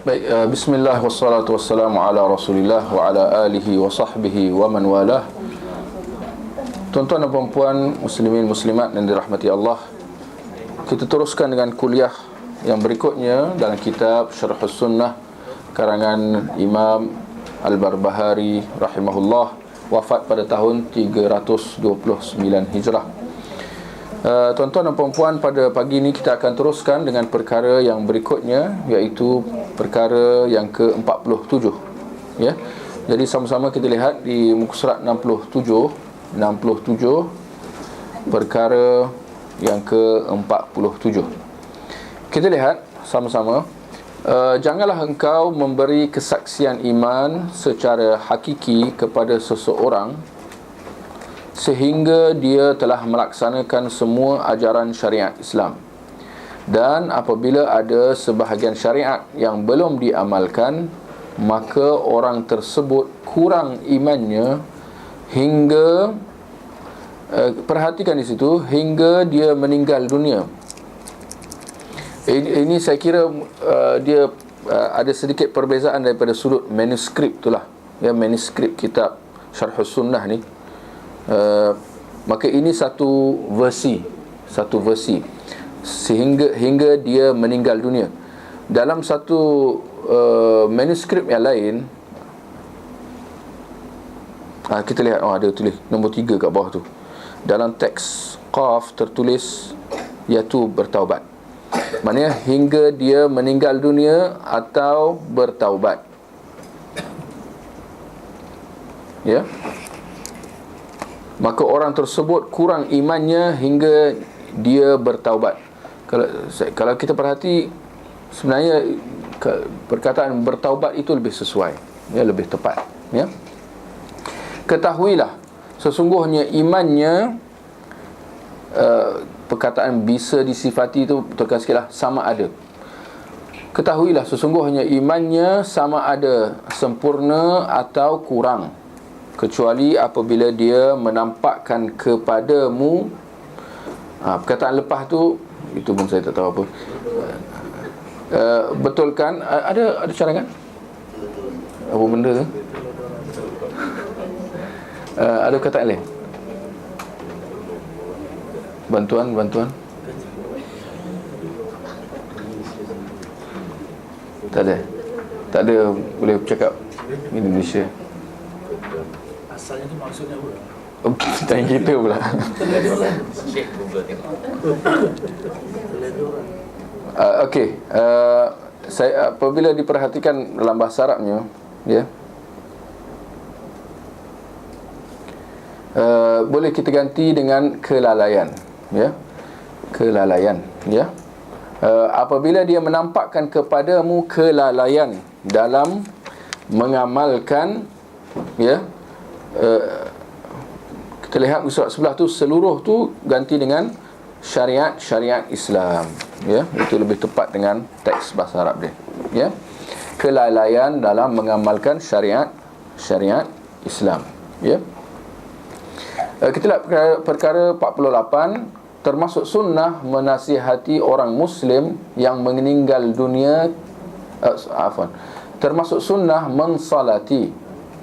Baik, bismillah wassalatu wassalamu ala rasulillah wa ala alihi wa sahbihi wa man walah. Tuan-tuan dan puan-puan, muslimin muslimat yang dirahmati Allah, kita teruskan dengan kuliah yang berikutnya dalam kitab Syarhus Sunnah karangan Imam Al-Barbahari rahimahullah, wafat pada tahun 329 Hijrah. Tuan-tuan dan puan-puan, pada pagi ini kita akan teruskan dengan perkara yang berikutnya, iaitu perkara yang ke-47, ya. Jadi sama-sama kita lihat di muka surat 67 perkara yang ke-47. Kita lihat sama-sama. Janganlah engkau memberi kesaksian iman secara hakiki kepada seseorang sehingga dia telah melaksanakan semua ajaran syariat Islam. Dan apabila ada sebahagian syariat yang belum diamalkan, maka orang tersebut kurang imannya hingga perhatikan di situ, hingga dia meninggal dunia. Ini saya kira dia ada sedikit perbezaan daripada sudut manuskrip itulah, ya, manuskrip kitab Syarhus Sunnah ni. Maka ini satu versi hingga dia meninggal dunia. Dalam satu manuskrip yang lain, kita lihat, ada tulis nombor 3 kat bawah tu. Dalam teks Qaf tertulis iaitu bertaubat. Maknanya hingga dia meninggal dunia atau bertaubat, ya. Maka orang tersebut kurang imannya hingga dia bertaubat. Kalau kita perhati, sebenarnya perkataan bertaubat itu lebih sesuai, ya, lebih tepat, ya. Ketahuilah sesungguhnya imannya, perkataan bisa disifati itu betulkan sikitlah, sama ada. Ketahuilah sesungguhnya imannya sama ada sempurna atau kurang, kecuali apabila dia menampakkan kepadamu. Perkataan lepas tu, itu pun saya tak tahu apa. Betulkan, ada cadangan? Apa benda tu? Ada perkataan lain? Bantuan? Tak ada boleh bercakap Indonesia. Asalnya tu maksudnya apa? Tanya kita pula. Okey, saya apabila diperhatikan dalam bahasa Arabnya, ya, boleh kita ganti dengan kelalaian, ya, kelalaian, ya. Apabila dia menampakkan kepadamu kelalaian dalam mengamalkan, ya, kita lihat surat sebelah tu, seluruh tu ganti dengan syariat Islam, ya. Itu lebih tepat dengan teks bahasa Arab dia, ya. Kelalaian dalam mengamalkan syariat Islam, ya. Kita lihat perkara 48, termasuk sunnah menasihati orang muslim yang meninggal dunia, termasuk sunnah mensalati,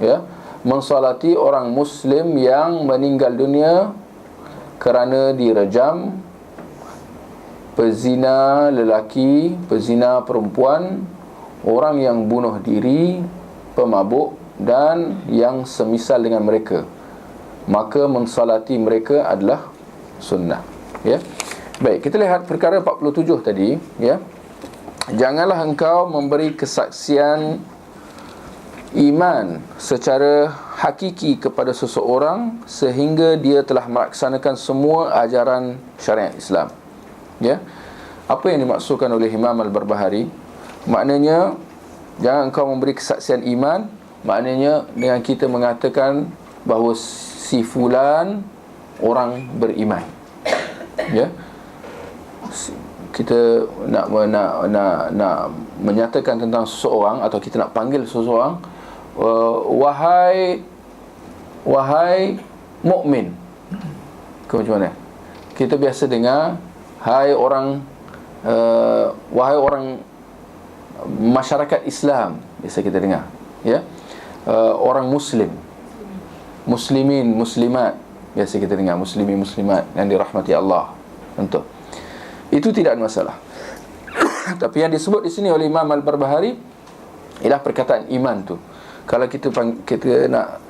ya, mensalati orang muslim yang meninggal dunia kerana direjam, pezina lelaki, pezina perempuan, orang yang bunuh diri, pemabuk dan yang semisal dengan mereka. Maka mensalati mereka adalah sunnah, ya. Baik, kita lihat perkara 47 tadi, ya. Janganlah engkau memberi kesaksian iman secara hakiki kepada seseorang sehingga dia telah melaksanakan semua ajaran syariat Islam, ya. Apa yang dimaksudkan oleh Imam Al-Barbahari? Maknanya, jangan engkau memberi kesaksian iman, maknanya dengan kita mengatakan bahawa si fulan orang beriman, ya. Kita nak menyatakan tentang seseorang, atau kita nak panggil seseorang, wahai mukmin, ke macam mana? Kita biasa dengar, wahai orang masyarakat Islam, biasa kita dengar, ya. Orang muslim, muslimin, muslimat, biasa kita dengar, muslimin, muslimat yang dirahmati Allah. Tentu itu tidak ada masalah. Tapi yang disebut di sini oleh Imam Al-Barbahari ialah perkataan iman tu. Kalau kita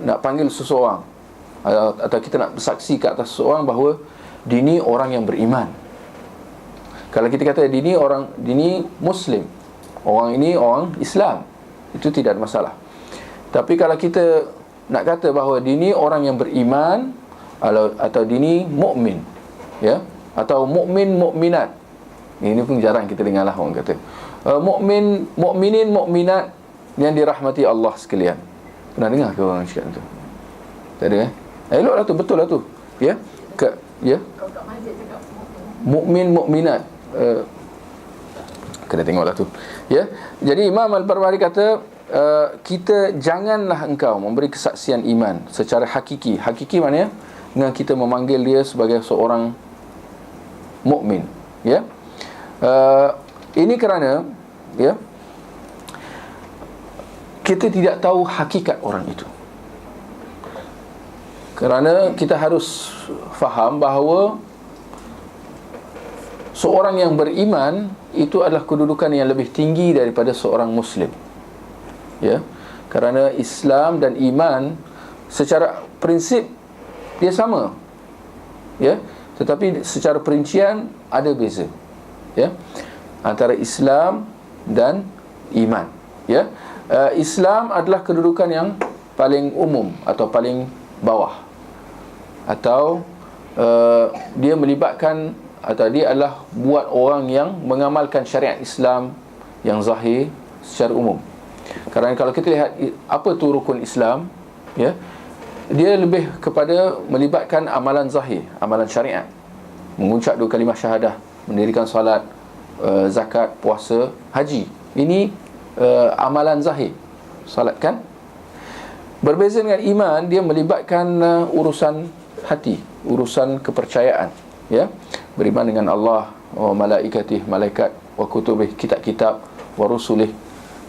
nak panggil seseorang, atau kita nak bersaksi ke atas seseorang bahawa dia ni orang yang beriman. Kalau kita kata dia ni muslim, orang ini orang Islam, itu tidak ada masalah. Tapi kalau kita nak kata bahawa dia ni orang yang beriman, atau dia ni mukmin, ya, atau mukminat, ini pun jarang kita dengar lah orang kata mukminin, mukminat yang dirahmati Allah sekalian. Pernah dengar ke orang cakap tu? Tak ada, eloklah tu, betul lah tu, ya. Ya, mukmin, mukminat, kena tengoklah tu, ya. Jadi Imam Al-Barbahari kata, kita janganlah engkau memberi kesaksian iman secara hakiki. Hakiki maknanya dengan kita memanggil dia sebagai seorang mukmin, ya. Ini kerana, ya, kita tidak tahu hakikat orang itu. Kerana kita harus faham bahawa seorang yang beriman itu adalah kedudukan yang lebih tinggi daripada seorang muslim, ya. Kerana Islam dan iman secara prinsip dia sama, ya, tetapi secara perincian ada beza, ya, antara Islam dan iman, ya. Islam adalah kedudukan yang paling umum atau paling bawah, atau dia melibatkan, atau dia adalah buat orang yang mengamalkan syariat Islam yang zahir secara umum. Kerana kalau kita lihat apa tu rukun Islam, ya, dia lebih kepada melibatkan amalan zahir, amalan syariat, mengucap 2 kalimah syahadah, mendirikan solat, zakat, puasa, haji. Ini amalan zahir, solat, kan. Berbeza dengan iman, dia melibatkan urusan hati, urusan kepercayaan, ya. Beriman dengan Allah, wa malaikatih, malaikat, wa kutubih, kitab-kitab, wa rusulih,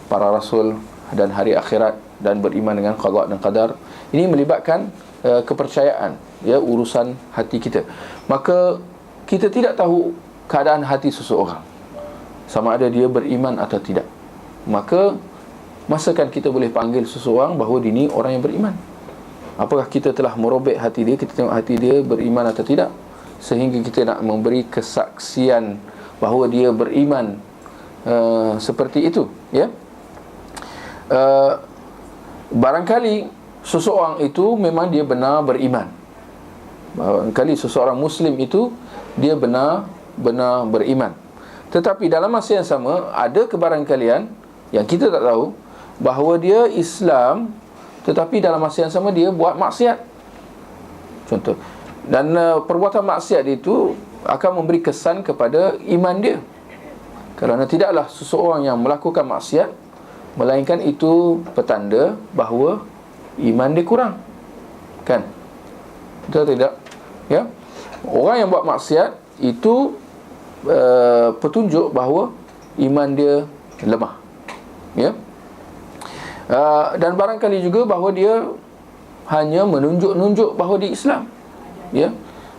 para rasul, dan hari akhirat, dan beriman dengan qada dan qadar. Ini melibatkan kepercayaan, ya, urusan hati kita. Maka kita tidak tahu keadaan hati seseorang, sama ada dia beriman atau tidak. Maka masakan kita boleh panggil seseorang bahawa dia ni orang yang beriman? Apakah kita telah merobek hati dia, kita tengok hati dia beriman atau tidak, sehingga kita nak memberi kesaksian bahawa dia beriman seperti itu, ya. Barangkali seseorang itu memang dia benar beriman, barangkali seseorang muslim itu dia benar beriman, tetapi dalam masa yang sama ada kebarangkalian yang kita tak tahu bahawa dia Islam, tetapi dalam masa yang sama dia buat maksiat, contoh. Dan perbuatan maksiat itu akan memberi kesan kepada iman dia, kerana tidaklah seseorang yang melakukan maksiat melainkan itu petanda bahawa iman dia kurang, kan? Betul tidak? Ya. Orang yang buat maksiat itu petunjuk bahawa iman dia lemah, ya. Dan barangkali juga bahawa dia hanya menunjuk-nunjuk bahawa dia Islam, ya,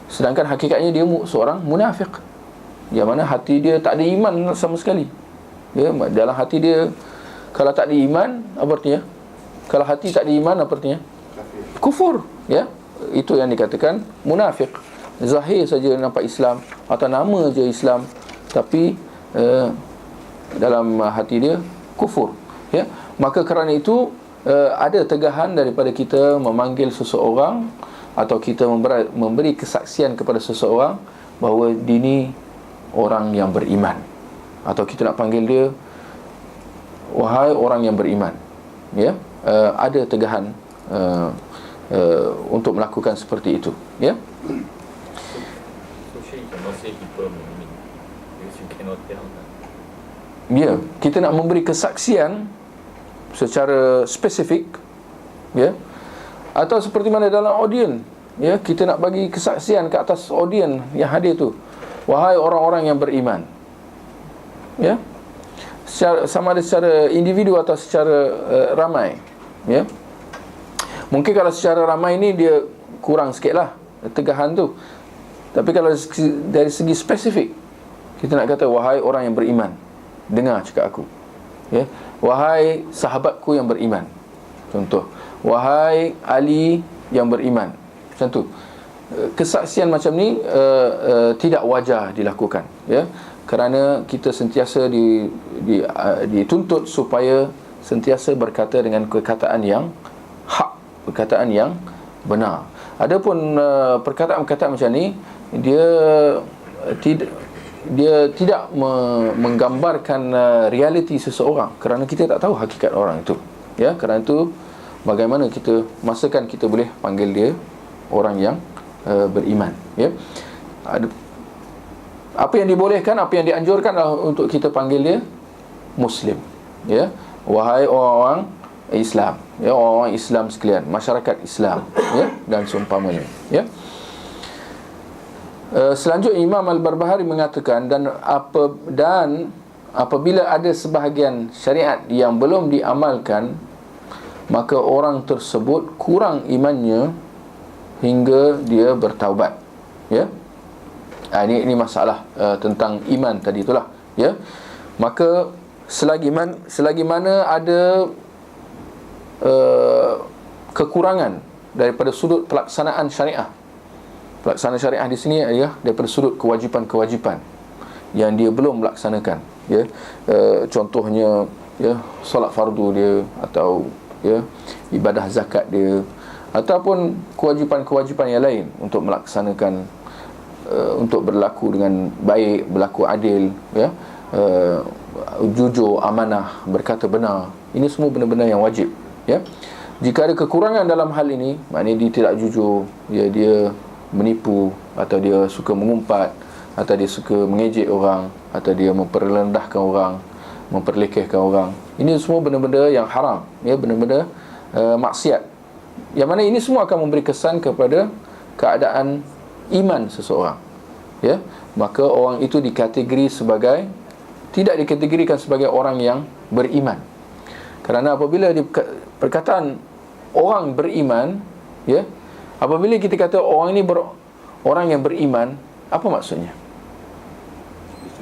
sedangkan hakikatnya dia seorang munafik, yang mana hati dia tak ada iman sama sekali, ya. Dalam hati dia, kalau tak ada iman, apa artinya? Kalau hati tak ada iman, apa artinya? Kufur, ya. Itu yang dikatakan munafik. Zahir saja nampak Islam, atau nama je Islam, tapi dalam hati dia kufur, ya. Maka kerana itu ada tegahan daripada kita memanggil seseorang, atau kita memberi kesaksian kepada seseorang bahawa dia ni orang yang beriman, atau kita nak panggil dia wahai orang yang beriman, ya. Ada tegahan untuk melakukan seperti itu, ya. Ya, kita nak memberi kesaksian secara spesifik, ya, atau seperti mana dalam audien, ya, kita nak bagi kesaksian ke atas audien yang hadir tu, wahai orang-orang yang beriman, ya. sama ada secara individu atau secara ramai, ya. Mungkin kalau secara ramai ni dia kurang sikit lah tegahan tu. Tapi kalau dari segi spesifik, kita nak kata, wahai orang yang beriman, dengar cakap aku, ya. Wahai sahabatku yang beriman, contoh. Wahai Ali yang beriman, macam tu. Kesaksian macam ni tidak wajar dilakukan, ya. Kerana kita sentiasa dituntut supaya sentiasa berkata dengan perkataan yang hak, perkataan yang benar. Adapun perkataan-perkataan macam ni, dia tidak menggambarkan realiti seseorang, kerana kita tak tahu hakikat orang itu, ya. Kerana itu, bagaimana kita masakan kita boleh panggil dia orang yang beriman, ya. Apa yang dibolehkan, apa yang dianjurkan adalah untuk kita panggil dia Muslim, ya. Wahai orang-orang Islam, ya, orang-orang Islam sekalian, masyarakat Islam, ya, dan seumpamanya, ya. Selanjutnya Imam Al-Barbahari mengatakan, dan apabila ada sebahagian syariat yang belum diamalkan, maka orang tersebut kurang imannya hingga dia bertaubat, ya. Ini masalah tentang iman tadi itulah, ya. Maka selagi mana ada kekurangan daripada sudut pelaksanaan syariah. Pelaksanaan syariah di sini adalah daripada sudut kewajipan-kewajipan yang dia belum melaksanakan, ya. Contohnya, ya, solat fardu dia, atau, ya, ibadah zakat dia, ataupun kewajipan-kewajipan yang lain untuk melaksanakan, untuk berlaku dengan baik, berlaku adil, ya, jujur, amanah, berkata benar. Ini semua benda-benda yang wajib, ya. Jika ada kekurangan dalam hal ini, maknanya dia tidak jujur, ya, dia menipu, atau dia suka mengumpat, atau dia suka mengejek orang, atau dia memperrendahkan orang, memperlekehkan orang. Ini semua benda-benda yang haram, ya, benda-benda maksiat, yang mana ini semua akan memberi kesan kepada keadaan iman seseorang, ya. Maka orang itu tidak dikategorikan sebagai orang yang beriman. Kerana apabila perkataan orang beriman, ya, apabila kita kata orang ini orang yang beriman, apa maksudnya?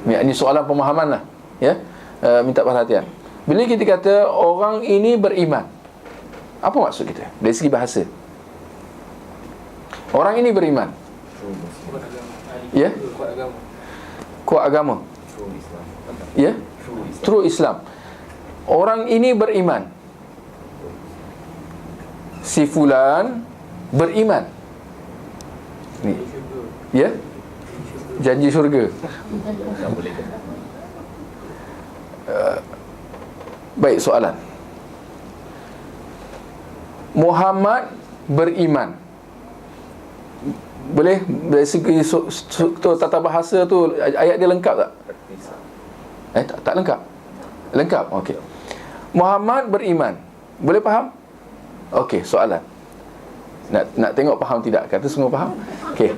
Ini soalan pemahaman lah, ya. Minta perhatian. Bila kita kata orang ini beriman, apa maksud kita dari segi bahasa? Orang ini beriman, ya, kuat agama, ya, true Islam. Orang ini beriman, si fulan beriman, ni, ya, janji syurga. Baik, soalan. Muhammad beriman, boleh dari segi tata bahasa tu ayat dia lengkap tak? Tak lengkap. Lengkap, okey. Muhammad beriman, boleh faham? Okey, soalan. Nak tengok faham tidak? Kata semua faham? Okey.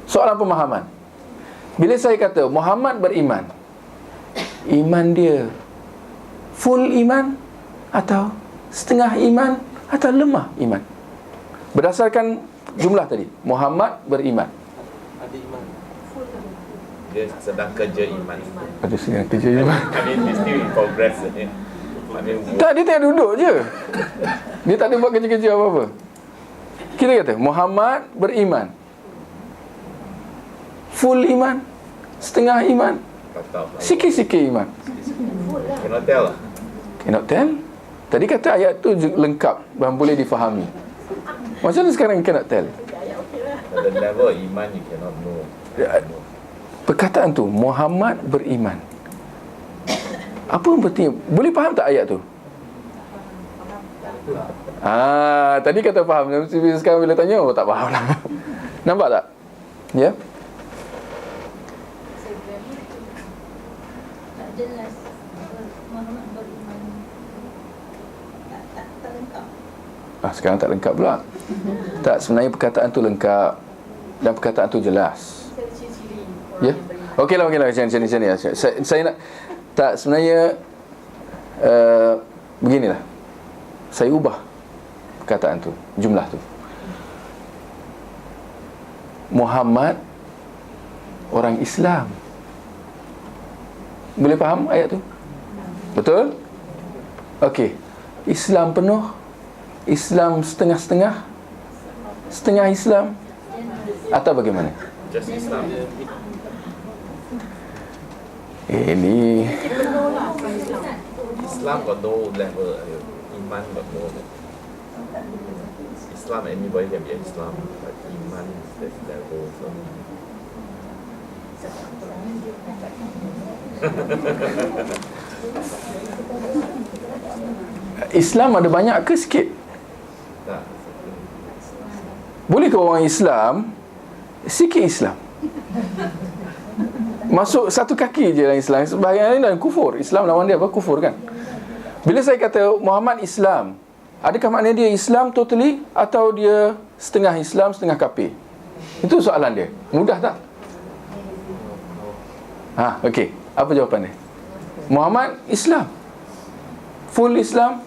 Soalan pemahaman. Bila saya kata Muhammad beriman, iman dia full iman, atau setengah iman, atau lemah iman? Berdasarkan jumlah tadi, Muhammad beriman, Ada iman. Dia sedang kerja iman. ada sedang kerja iman. I mean, he's still in progress. Tak, dia tak duduk je. Dia tak ada buat kerja-kerja apa-apa. Kita kata Muhammad beriman, full iman, setengah iman, sikit-sikit iman. Cannot tell lah. Cannot tell. Tadi kata ayat tu lengkap dan boleh difahami. Macam mana sekarang cannot tell? At the level of iman, you cannot know. Perkataan tu, Muhammad beriman, apa yang penting? Boleh faham tak ayat tu? Tadi kata faham, sekarang bila tanya, tak faham lah. Nampak tak? Ya? Tak jelas. Muhammad beriman. Tak lengkap. Sekarang tak lengkap pula. Tak, sebenarnya perkataan tu lengkap dan perkataan tu jelas. Ciri-ciri Ya? Okeylah macam ni. Saya nak tak, sebenarnya beginilah, saya ubah perkataan tu, jumlah tu. Muhammad orang Islam. Boleh faham ayat tu? Betul? Okey. Islam penuh, Islam setengah-setengah, setengah Islam, atau bagaimana? Just Islam. Ini Islam got no level. Iman got no. Islam, anybody can be Islam, but Iman there's level. So. Islam ada banyak ke sikit? Tak. Boleh ke orang Islam sikit Islam? Masuk satu kaki je dalam Islam, sebahagian lain dalam kufur. Islam lawan dia apa? Kufur kan? Bila saya kata Muhammad Islam, adakah maknanya dia Islam totally atau dia setengah Islam, setengah kafir? Itu soalan dia. Mudah tak? Okey. Apa jawapan dia? Muhammad Islam, full Islam.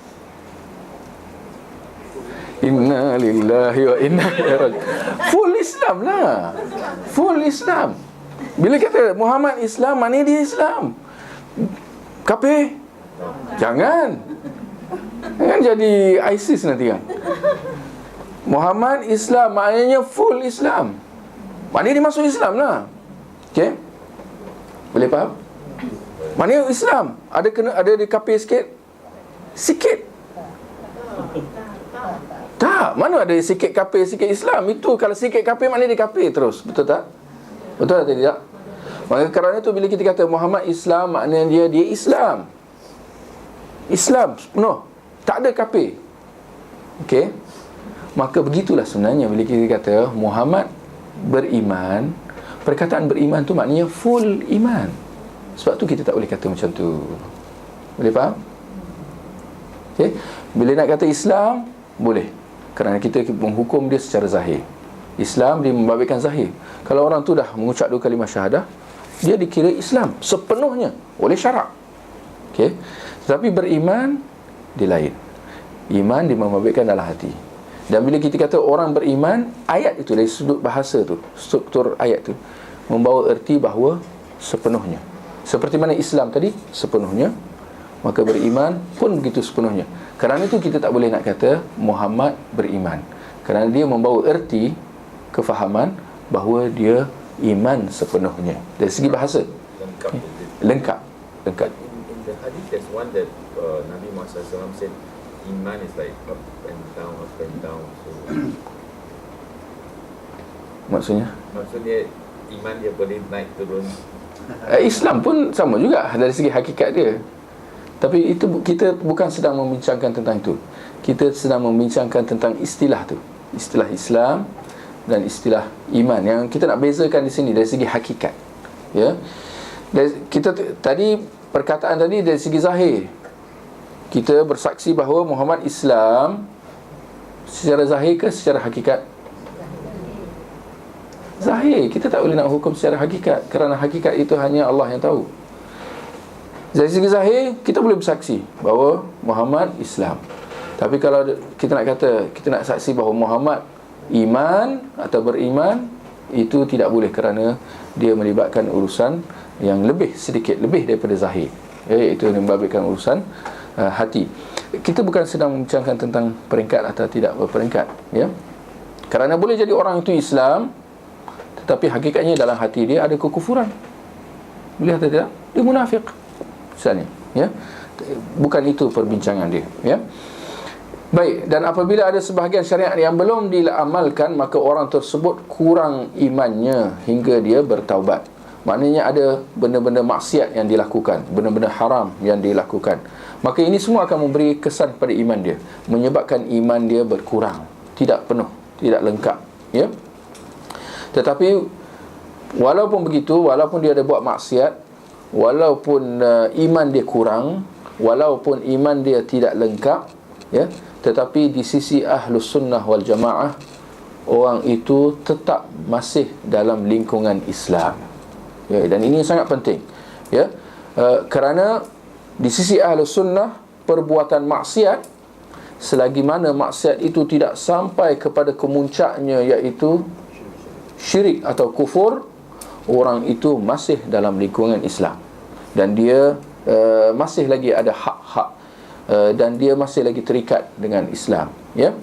Inna lillahi wa inna ilaihi raji'un. Full Islam lah. Full Islam. Bila kata Muhammad Islam, mana dia Islam? Kafir? Jangan jadi ISIS nanti kan. Muhammad Islam maknanya full Islam. Maknanya dia masuk Islam lah. Okey? Boleh faham? Maknanya Islam ada di kafir sikit? Sikit. Tak, mana ada sikit kafir, sikit Islam. Itu kalau sikit kafir maknanya dia kafir terus. Betul tak? Betul atau tidak? Maka kerana itu bila kita kata Muhammad Islam, maknanya dia Islam. Islam penuh, tak ada kafir. Okey? Maka begitulah sebenarnya bila kita kata Muhammad beriman, perkataan beriman tu maknanya full iman. Sebab tu kita tak boleh kata macam tu. Boleh faham? Okey? Bila nak kata Islam, boleh. Kerana kita menghukum dia secara zahir. Islam dia membabitkan zahir. Kalau orang tu dah mengucap 2 kalimah syahadah, dia dikira Islam sepenuhnya oleh syarak. Okey. Tetapi beriman dia lain. Iman dia membabitkan dalam hati. Dan bila kita kata orang beriman, ayat itu dari sudut bahasa tu, struktur ayat tu membawa erti bahawa sepenuhnya. Seperti mana Islam tadi sepenuhnya, maka beriman pun begitu sepenuhnya. Kerana itu kita tak boleh nak kata Muhammad beriman, kerana dia membawa erti kefahaman bahawa dia iman sepenuhnya dari segi bahasa. Lengkap. In the hadith, there's one that Nabi Muhammad SAW said, Iman is like up and down, up and down. So, Maksudnya iman dia boleh naik turun. Islam pun sama juga dari segi hakikat dia. Tapi itu kita bukan sedang membincangkan tentang itu. Kita sedang membincangkan tentang istilah tu, istilah Islam dan istilah iman. Yang kita nak bezakan di sini dari segi hakikat. Ya. Kita tadi perkataan tadi dari segi zahir. Kita bersaksi bahawa Muhammad Islam secara zahir ke secara hakikat? Zahir. Kita tak boleh nak hukum secara hakikat, kerana hakikat itu hanya Allah yang tahu. Dari segi zahir, kita boleh bersaksi bahawa Muhammad Islam. Tapi kalau kita nak kata, kita nak saksi bahawa Muhammad iman atau beriman, itu tidak boleh kerana dia melibatkan urusan yang lebih sedikit, lebih daripada zahir, iaitu membabitkan urusan hati. Kita bukan sedang membincangkan tentang peringkat atau tidak berperingkat, ya. Kerana boleh jadi orang itu Islam, tetapi hakikatnya dalam hati dia ada kekufuran. Boleh atau tidak? Dia munafik misalnya, ya. Bukan itu perbincangan dia, ya. Baik, dan apabila ada sebahagian syariat yang belum diamalkan, maka orang tersebut kurang imannya hingga dia bertaubat. Maknanya ada benda-benda maksiat yang dilakukan, benda-benda haram yang dilakukan. Maka ini semua akan memberi kesan pada iman dia, menyebabkan iman dia berkurang, tidak penuh, tidak lengkap, ya. Tetapi walaupun begitu, walaupun dia ada buat maksiat, walaupun iman dia kurang, walaupun iman dia tidak lengkap, ya, tetapi di sisi Ahlus Sunnah wal Jamaah, orang itu tetap masih dalam lingkungan Islam, ya. Dan ini sangat penting, ya. Kerana di sisi Ahlus Sunnah, perbuatan maksiat, selagi mana maksiat itu tidak sampai kepada kemuncaknya, iaitu syirik atau kufur, orang itu masih dalam lingkungan Islam, dan dia masih lagi ada hak-hak, dan dia masih lagi terikat dengan Islam, ya,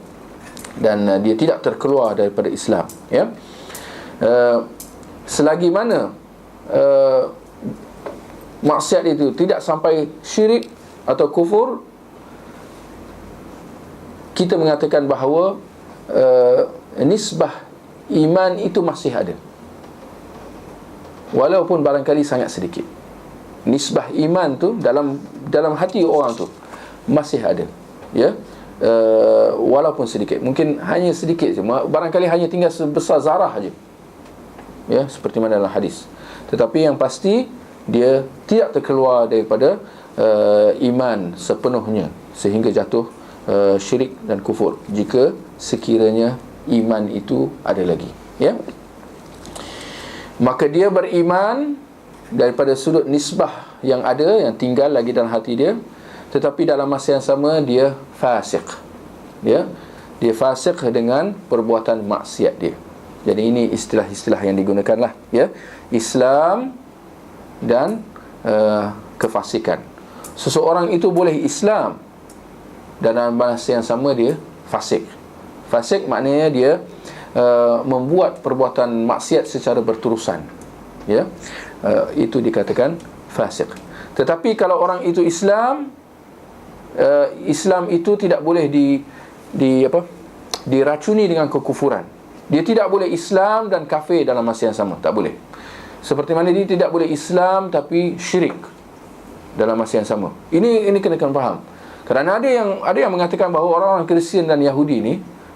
dan dia tidak terkeluar daripada Islam, ya. Selagi mana maksiat itu tidak sampai syirik atau kufur, kita mengatakan bahawa nisbah iman itu masih ada, walaupun barangkali sangat sedikit. Nisbah iman tu dalam hati orang tu masih ada, ya. Walaupun sedikit, mungkin hanya sedikit je, barangkali hanya tinggal sebesar zarah aja, ya, seperti mana dalam hadis. Tetapi yang pasti dia tidak terkeluar daripada iman sepenuhnya sehingga jatuh syirik dan kufur, jika sekiranya iman itu ada lagi, ya. Maka dia beriman daripada sudut nisbah yang ada, yang tinggal lagi dalam hati dia, tetapi dalam masa yang sama dia fasik, ya. Dia fasik dengan perbuatan maksiat dia. Jadi ini istilah-istilah yang digunakan lah, ya. Islam dan kefasikan. Seseorang itu boleh Islam dan dalam masa yang sama dia fasik. Fasik maknanya dia membuat perbuatan maksiat secara berterusan, ya. Itu dikatakan fasik. Tetapi kalau orang itu Islam, Islam itu tidak boleh diracuni dengan kekufuran. Dia tidak boleh Islam dan kafir dalam masa yang sama, tak boleh. Seperti mana dia tidak boleh Islam tapi syirik dalam masa yang sama. Ini kena faham. Kerana ada yang mengatakan bahawa orang-orang Kristian dan Yahudi ni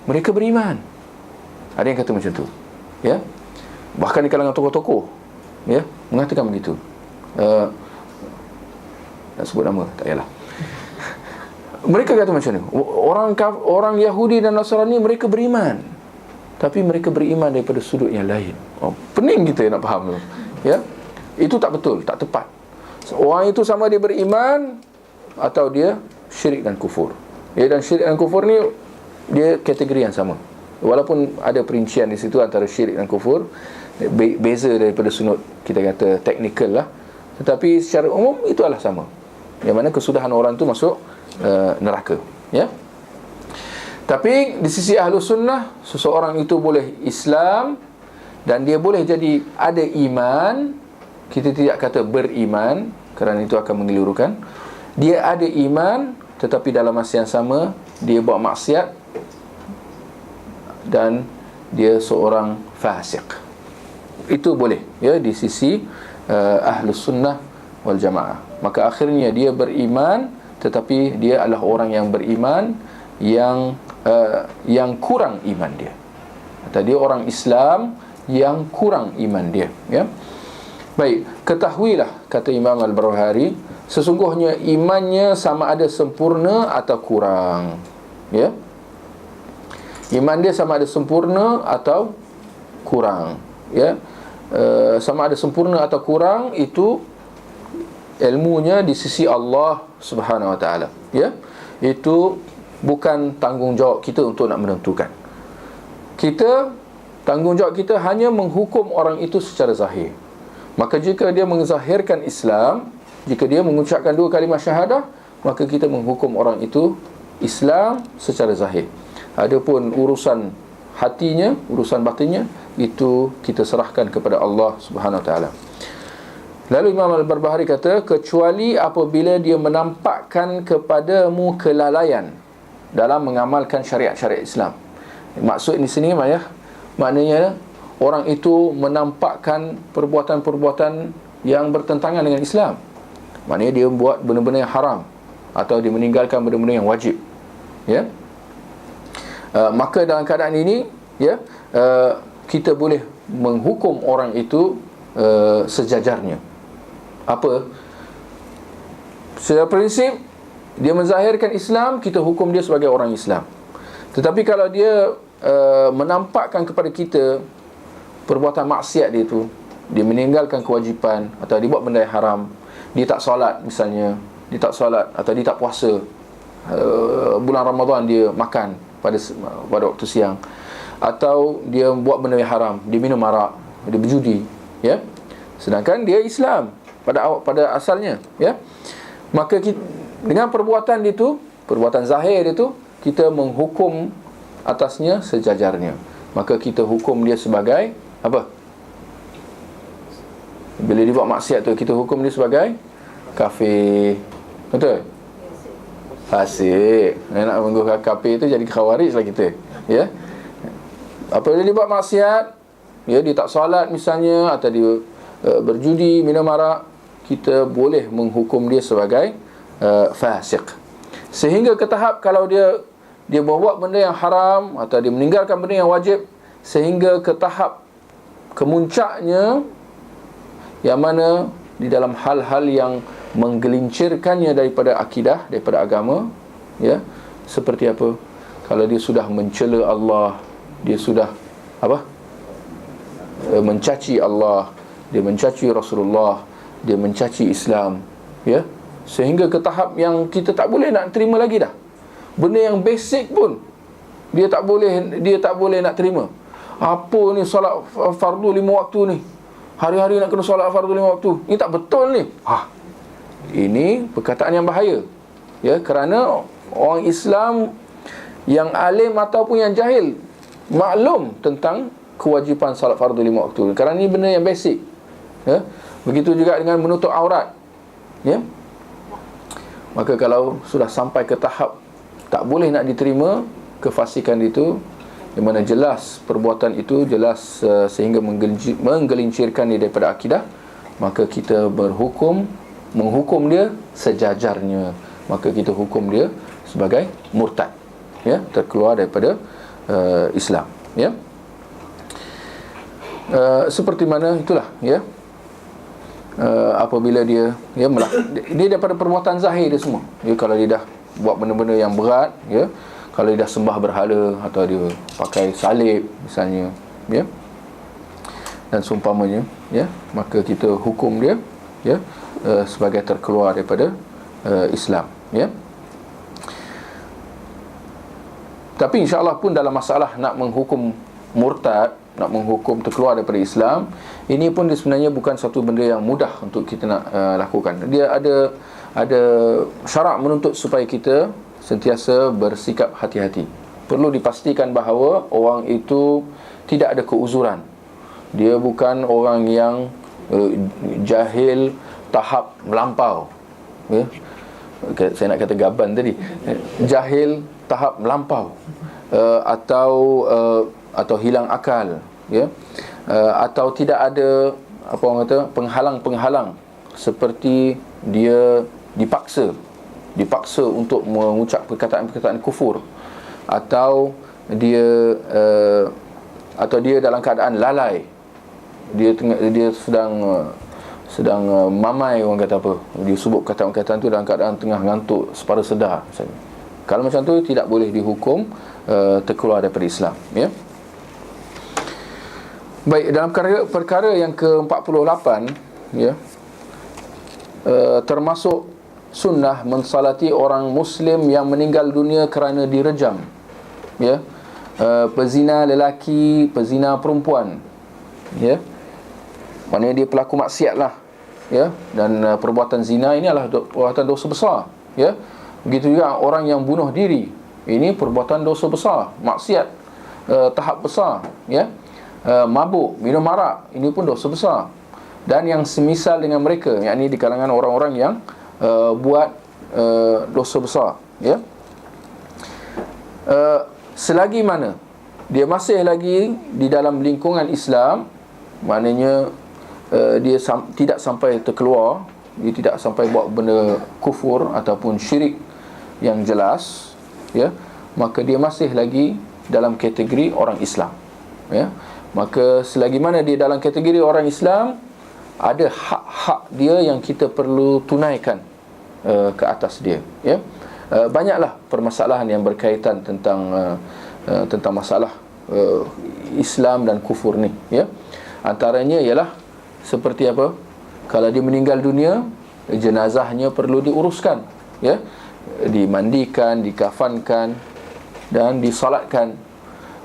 mereka beriman. Ada yang kata macam tu, ya. Bahkan di kalangan tokoh-tokoh, ya, mengatakan begitu. Nak sebut nama, tak payahlah. Mereka kata macam ni, orang Yahudi dan Nasrani mereka beriman, tapi mereka beriman daripada sudut yang lain. Pening kita nak faham tu, ya. Itu tak betul, tak tepat. Orang itu sama dia beriman atau dia syirik dan kufur, ya. Dan syirik dan kufur ni dia kategori yang sama, walaupun ada perincian di situ antara syirik dan kufur, beza daripada sudut kita kata teknikal lah, tetapi secara umum itu adalah sama, yang mana kesudahan orang tu masuk neraka, ya. Tapi di sisi Ahlus Sunnah, seseorang itu boleh Islam dan dia boleh jadi ada iman. Kita tidak kata beriman, kerana itu akan mengelirukan. Dia ada iman, tetapi dalam masa yang sama dia buat maksiat dan dia seorang fasik. Itu boleh, ya, di sisi Ahlus Sunnah wal Jamaah. Maka akhirnya dia beriman, tetapi dia adalah orang yang beriman yang kurang iman dia, atau dia orang Islam yang kurang iman dia, ya. Baik, ketahuilah, kata Imam Al-Barbahari, sesungguhnya imannya sama ada sempurna atau kurang, ya. Iman dia sama ada sempurna atau kurang, ya. Sama ada sempurna atau kurang itu ilmunya di sisi Allah Subhanahu Wa Taala, ya. Itu bukan tanggungjawab kita untuk nak menentukan. Tanggungjawab kita hanya menghukum orang itu secara zahir. Maka jika dia menzahirkan Islam, jika dia mengucapkan 2 kalimah syahadah, maka kita menghukum orang itu Islam secara zahir. Adapun urusan hatinya, urusan batinnya, itu kita serahkan kepada Allah Subhanahu Wa Taala. Lalu Imam Al-Barbahari kata, kecuali apabila dia menampakkan kepadamu kelalaian dalam mengamalkan syariat-syariat Islam. Maksud di sini maknanya orang itu menampakkan perbuatan-perbuatan yang bertentangan dengan Islam. Maknanya dia buat benda-benda yang haram atau dia meninggalkan benda-benda yang wajib, ya. Maka dalam keadaan ini, ya, kita boleh menghukum orang itu sejajarnya. Apa? Secara prinsip dia menzahirkan Islam, kita hukum dia sebagai orang Islam. Tetapi kalau dia menampakkan kepada kita perbuatan maksiat dia tu, dia meninggalkan kewajipan atau dia buat benda yang haram, dia tak solat misalnya, dia tak solat atau dia tak puasa, bulan Ramadan dia makan pada waktu siang, atau dia buat benda yang haram, dia minum arak, dia berjudi, ya, sedangkan dia Islam pada asalnya, ya, maka kita, dengan perbuatan itu, perbuatan zahir itu, kita menghukum atasnya sejajarnya. Maka kita hukum dia sebagai apa? Bila dia buat maksiat tu, kita hukum dia sebagai kafir. Betul? Fasik. Nak menggugah kafir tu jadi khawarij lah kita, ya. Apabila dia buat maksiat, ya, dia tak solat misalnya, atau dia berjudi, minum arak, kita boleh menghukum dia sebagai fasik. Sehingga ke tahap kalau dia buat benda yang haram, atau dia meninggalkan benda yang wajib, sehingga ke tahap kemuncaknya, yang mana di dalam hal-hal yang menggelincirkannya daripada akidah, daripada agama, ya, seperti apa? Kalau dia sudah mencela Allah, dia sudah apa? Mencaci Allah, dia mencaci Rasulullah, dia mencaci Islam, ya, sehingga ke tahap yang kita tak boleh nak terima lagi dah. Benda yang basic pun dia tak boleh nak terima. Apa ni solat fardu 5 waktu ni? Hari-hari nak kena solat fardu 5 waktu. Ini tak betul ni. Ini perkataan yang bahaya. Ya, kerana orang Islam yang alim ataupun yang jahil maklum tentang kewajipan solat fardu 5 waktu. Kerana ini benda yang basic. Ya. Begitu juga dengan menutup aurat. Ya. Maka kalau sudah sampai ke tahap tak boleh nak diterima kefasikan itu, di mana jelas perbuatan itu jelas sehingga menggelincirkan dia daripada akidah, maka kita menghukum dia sejajarnya. Maka kita hukum dia sebagai murtad, ya, terkeluar daripada Islam, ya. Seperti mana itulah, ya, apabila dia daripada perbuatan zahir dia semua, ya, kalau dia dah buat benda-benda yang berat, ya, kalau dia dah sembah berhala atau dia pakai salib misalnya, ya, dan seumpamanya, ya, maka kita hukum dia, ya, sebagai terkeluar daripada Islam, ya. Tapi insya-Allah pun dalam masalah nak menghukum murtad, nak menghukum terkeluar daripada Islam, ini pun sebenarnya bukan satu benda yang mudah untuk kita nak lakukan. Dia ada syarat menuntut supaya kita sentiasa bersikap hati-hati. Perlu dipastikan bahawa orang itu tidak ada keuzuran. Dia bukan orang yang jahil tahap melampau, ya. Saya nak kata gaban tadi. Jahil tahap melampau, atau hilang akal, ya, atau tidak ada apa orang kata penghalang-penghalang, seperti dia dipaksa untuk mengucap perkataan-perkataan kufur, atau dia dalam keadaan lalai, dia sedang mamai, orang kata apa, dia sebut perkataan-perkataan tu dalam keadaan tengah ngantuk separa sedar misalnya. Kalau macam tu tidak boleh dihukum terkeluar daripada Islam, ya. Baik, dalam perkara yang ke-48, ya, termasuk sunnah mensalati orang Muslim yang meninggal dunia kerana direjam, ya, pezina lelaki, pezina perempuan, ya, maknanya dia pelaku maksiat lah, ya, dan perbuatan zina ini adalah perbuatan dosa besar, ya. Begitu juga orang yang bunuh diri, ini perbuatan dosa besar, maksiat tahap besar, ya. Mabuk, minum arak, ini pun dosa besar. Dan yang semisal dengan mereka, yakni di kalangan orang-orang yang buat dosa besar, ya. Selagi mana dia masih lagi di dalam lingkungan Islam, maknanya dia tidak sampai terkeluar, dia tidak sampai buat benda kufur ataupun syirik yang jelas, ya, maka dia masih lagi dalam kategori orang Islam, ya. Maka selagi mana dia dalam kategori orang Islam, ada hak-hak dia yang kita perlu tunaikan ke atas dia, ya. Banyaklah permasalahan yang berkaitan tentang masalah Islam dan kufur ni, ya. Antaranya ialah seperti apa? Kalau dia meninggal dunia, jenazahnya perlu diuruskan, ya, dimandikan, dikafankan dan disolatkan.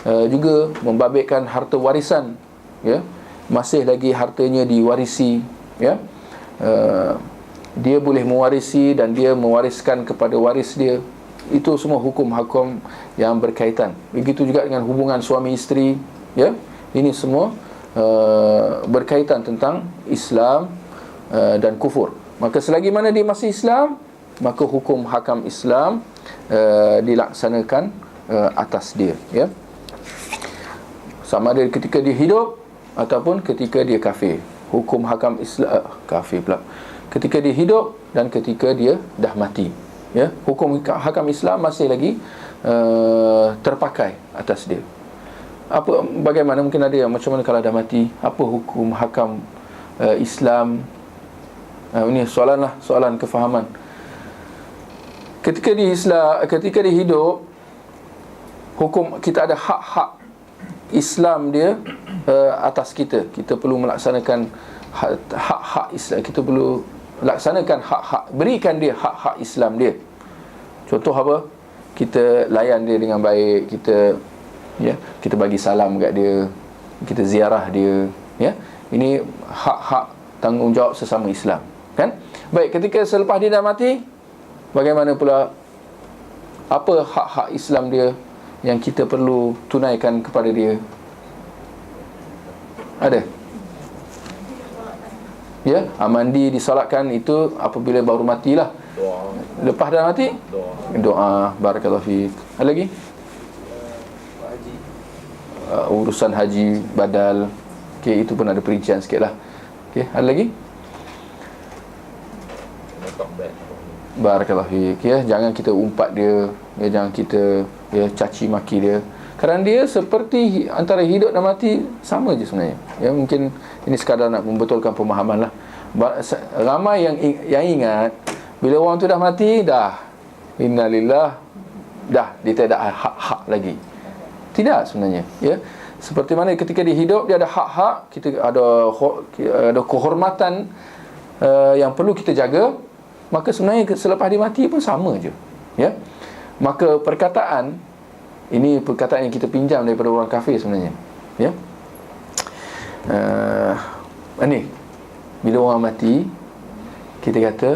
Juga membabitkan harta warisan, ya, masih lagi hartanya diwarisi, ya. Dia boleh mewarisi dan dia mewariskan kepada waris dia. Itu semua hukum-hukum yang berkaitan. Begitu juga dengan hubungan suami isteri, ya. Ini semua berkaitan tentang Islam dan kufur. Maka selagi mana dia masih Islam, maka hukum hakam Islam dilaksanakan atas dia, ya. Sama ada ketika dia hidup ataupun ketika dia kafir. Hukum hakam Islam kafir pula. Ketika dia hidup dan ketika dia dah mati, ya. Hukum hakam Islam masih lagi terpakai atas dia. Bagaimana mungkin ada yang macam mana kalau dah mati? Apa hukum hakam Islam? Ini soalan kefahaman. Ketika dia hidup, hukum kita ada hak-hak Islam dia atas kita. Kita perlu melaksanakan hak-hak Islam. Kita perlu laksanakan hak-hak, berikan dia hak-hak Islam dia. Contoh apa? Kita layan dia dengan baik, kita bagi salam kat dia, kita ziarah dia, ya. Ini hak-hak tanggungjawab sesama Islam, kan? Baik, ketika selepas dia dah mati, bagaimana pula? Apa hak-hak Islam dia yang kita perlu tunaikan kepada dia? Ada? Ya, mandi, disolatkan, itu apabila baru matilah. Doa. Lepas dah mati, doa. Barakallahu fiik. Ada lagi? Urusan haji, badal. Okey, itu pun ada perincian sikit lah. Okey, ada lagi? Barakallahu fiik. Ya, jangan kita umpat dia, ya, jangan kita caci maki dia. Kerana dia seperti antara hidup dan mati sama je sebenarnya. Ya, mungkin ini sekadar nak membetulkan pemahaman lah. Ramai yang ingat bila orang tu dah mati, dah innalillah, dah dia tak ada hak-hak lagi. Tidak sebenarnya, ya. Seperti mana ketika dia hidup, dia ada hak-hak, kita ada kehormatan yang perlu kita jaga. Maka sebenarnya selepas dia mati pun sama je, ya. Maka perkataan ini perkataan yang kita pinjam daripada orang kafir sebenarnya, ya. Ini bila orang mati, kita kata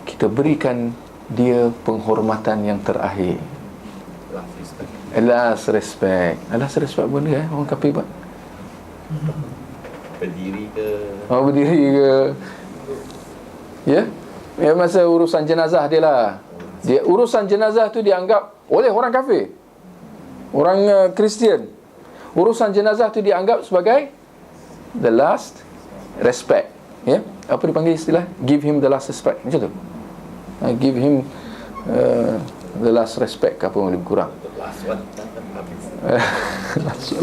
kita berikan dia penghormatan yang terakhir. Last respect. Last respect pun dia orang kafir buat. Berdiri ke? Berdiri ke? Ya. Ya, masa urusan jenazah dia lah. Urusan jenazah tu dianggap oleh orang kafir, orang Kristian. Urusan jenazah tu dianggap sebagai the last respect, ya. Apa dipanggil istilah? Give him the last respect, macam tu. Give him the last respect ke apa lebih kurang.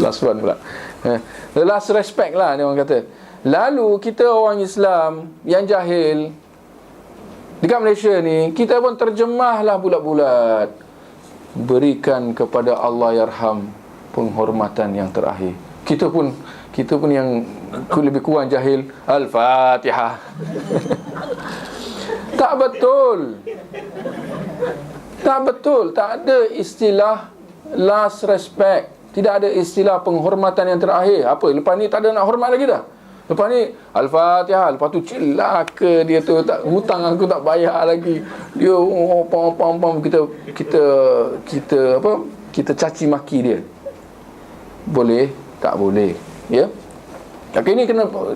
Last one pula. The last respect lah dia orang kata. Lalu kita orang Islam yang jahil dekat Malaysia ni, kita pun terjemahlah bulat-bulat, berikan kepada Allah yarham penghormatan yang terakhir. Kita pun yang lebih kurang jahil, Al-Fatihah. Tak betul. Tak ada istilah last respect. Tidak ada istilah penghormatan yang terakhir. Apa? Lepas ni tak ada nak hormat lagi dah. Lepas ni Al-Fatihah, lepas tu celaka dia tu, tak, hutang aku tak bayar lagi. Dia pam kita caci maki dia. Boleh? Tak boleh, ya. Tapi ini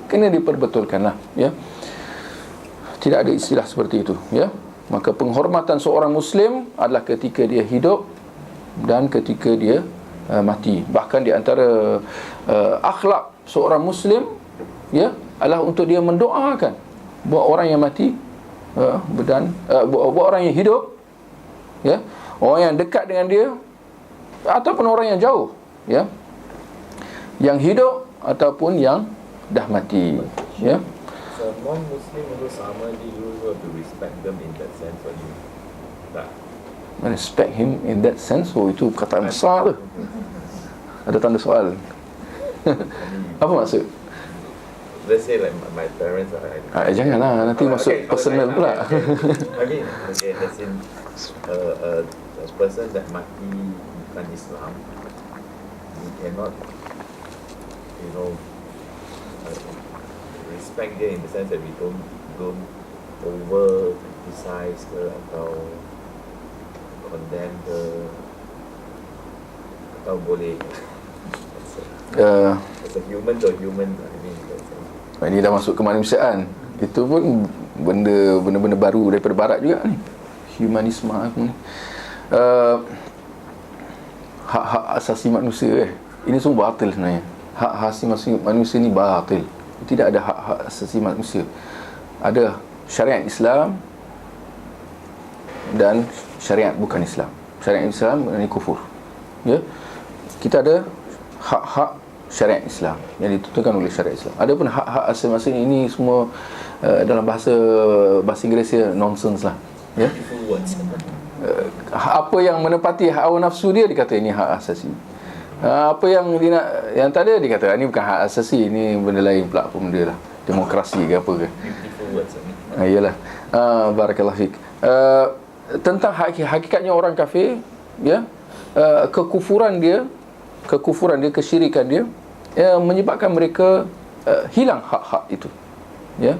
kena diperbetulkanlah, ya. Tidak ada istilah seperti itu, ya. Maka penghormatan seorang Muslim adalah ketika dia hidup dan ketika dia mati. Bahkan di antara akhlak seorang Muslim, ya, adalah untuk dia mendoakan buat orang yang mati, buat orang yang hidup, ya, orang yang dekat dengan dia ataupun orang yang jauh, ya, yang hidup ataupun yang dah mati, ya. So non-Muslim itu sama je, you have to respect them in that sense, or you tak? Respect him in that sense, itu perkataan besar tu. Ada tanda soal. Apa maksud? let's say like my parents are Janganlah nanti masuk personal pula. I mean, as in a person that mati bukan Islam, we cannot, you know, respect dia in the sense that we don't over criticize ke atau condemn ke atau boleh as a human to human, I mean, ini dah masuk kemanusiaan. Itu pun benda-benda baru daripada barat juga ni, humanisme ni. Hak-hak asasi manusia ini semua batil sebenarnya. Hak asasi manusia ni batil. Tidak ada hak-hak asasi manusia. Ada syariat Islam dan syariat bukan Islam. Syariat Islam ini kufur. Ya. Kita ada hak-hak syariat Islam yang ditentukan oleh syariat Islam. Adapun hak-hak asasi manusia ini semua dalam bahasa Inggeris nonsense lah. Ya. Apa yang menepati hawa nafsu dia dikata ini hak asasi. Apa yang dia nak, yang tak ada dikata ini bukan hak asasi, ini benda lain pula, apa benda lah, demokrasi ke apa ke. Iyalah. Barakallahu fik. Tentang hakikatnya orang kafir, ya, kekufuran dia, kesyirikan dia, menyebabkan mereka hilang hak-hak itu, ya.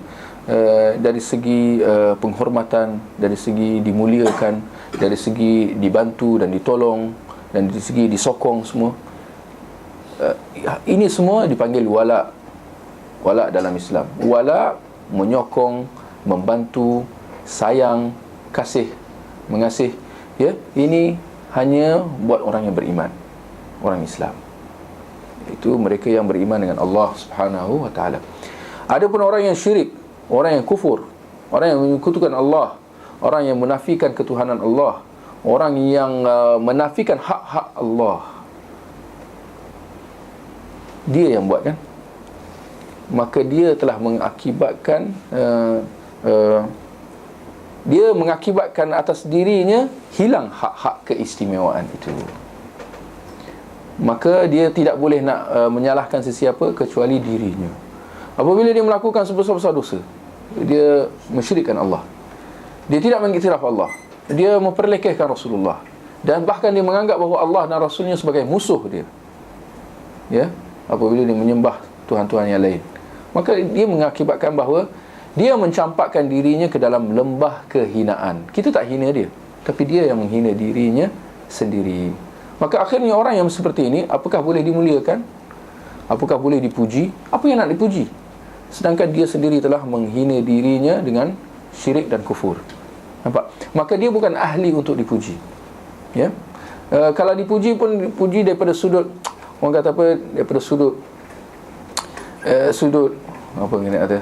Dari segi penghormatan, dari segi dimuliakan, dari segi dibantu dan ditolong, dan dari segi disokong semua. Ini semua dipanggil wala. Wala dalam Islam. Wala menyokong, membantu, sayang, kasih, mengasih, ya. Ini hanya buat orang yang beriman, orang Islam. Itu mereka yang beriman dengan Allah Subhanahu wa taala. Adapun orang yang syirik, orang yang kufur, orang yang menyekutukan Allah, orang yang menafikan ketuhanan Allah, orang yang menafikan hak-hak Allah, dia yang buat, kan? Maka dia telah mengakibatkan dia mengakibatkan atas dirinya hilang hak-hak keistimewaan itu. Maka dia tidak boleh nak menyalahkan sesiapa kecuali dirinya. Apabila dia melakukan sebesar-besar dosa, dia mensyirikkan Allah, dia tidak mengiktiraf Allah, dia memperlekehkan Rasulullah, dan bahkan dia menganggap bahawa Allah dan Rasulnya sebagai musuh dia, ya. Apabila dia menyembah tuhan-tuhan yang lain, maka dia mengakibatkan bahawa dia mencampakkan dirinya ke dalam lembah kehinaan. Kita tak hina dia, tapi dia yang menghina dirinya sendiri. Maka akhirnya orang yang seperti ini, apakah boleh dimuliakan? Apakah boleh dipuji? Apa yang nak dipuji? Sedangkan dia sendiri telah menghina dirinya dengan syirik dan kufur. Nampak? Maka dia bukan ahli untuk dipuji, ya. Kalau dipuji pun dipuji daripada sudut, orang kata apa, daripada sudut apa ni kata,